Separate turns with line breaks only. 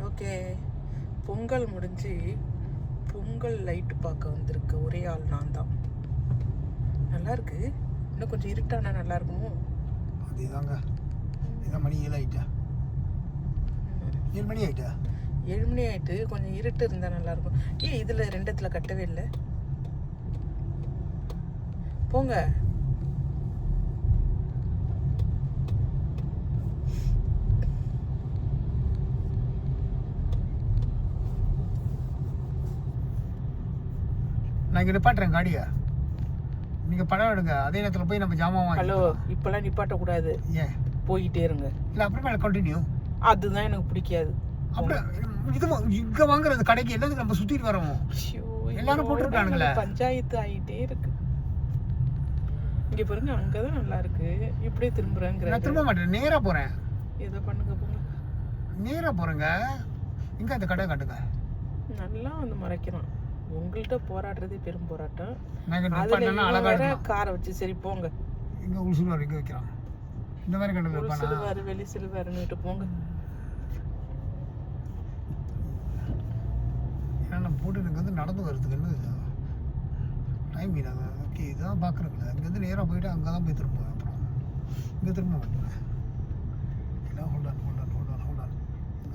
Okay, Pongal முடிஞ்சு Pongal light பார்க்க வந்திருக்கு. ஒரே ஆள் நான் தான். நல்லா இருக்கு. இன்னும் கொஞ்சம் இருட்டானா நல்லா இருக்குமோ?
அதேதாங்க. இதான் மணி 7 ஆயிட்டா. 7 மணி ஆயிட்டா.
7 மணி ஆயிட்டு. கொஞ்சம் இருட்டு இருந்தால் நல்லா இருக்கும். இதில் 2 கட்டவே இல்லை. போங்க.
நான் இங்கே நிப்பாட்டுறேன் காடியை, நீங்கள் படம் எடுங்க. அதே நேரத்தில் போய் நம்ம ஜாமான் வாங்க.
ஹலோ, இப்போல்லாம் நிப்பாட்டக்கூடாது.
ஏன்
போயிட்டே இருங்க.
இல்லை அப்புறமே கண்டினியூ.
அதுதான் எனக்கு பிடிக்காது.
அப்படியே இது இங்கே வாங்குறது கடைக்கு எல்லாத்துக்கும் நம்ம சுற்றிட்டு வரோம். எல்லாரும் போட்டுருக்கானுங்களே.
பஞ்சாயத்து ஆகிட்டே இருக்கு. இங்கே பாருங்க, அங்கே தான் நல்லா இருக்கு. இப்படியே திரும்புறேங்கிற.
நான் திரும்ப மாட்டேன், நேராக போகிறேன்.
ஏதோ பண்ணுங்க போங்க.
நேராக போகிறேங்க. இங்கே அந்த கடை காட்டுங்க.
நல்லா வந்து மறைக்கிறான். உங்கள்கிட்ட போராடுறதே பெரும் போராட்டம்.
அழகாக
காரை வச்சு சரி போங்க.
இங்கே உள்சுடுவார் இங்கே வைக்கிறான். இந்த மாதிரி கடை
சிலுவாரு வெளி சிலுவாருன்னுட்டு போங்க.
ஏன்னா நம்ம போட்டு எனக்கு வந்து நடந்து வர்றதுக்குன்னு டைம் இல்லாத. ஓகே, இதான் பார்க்குறேங்களே. இங்கேருந்து நேராக போயிட்டு அங்கே தான் போய் திரும்புவேன். அப்புறம் இங்கே திரும்ப மாட்டேன். எல்லாம் சொல்கிறேன்.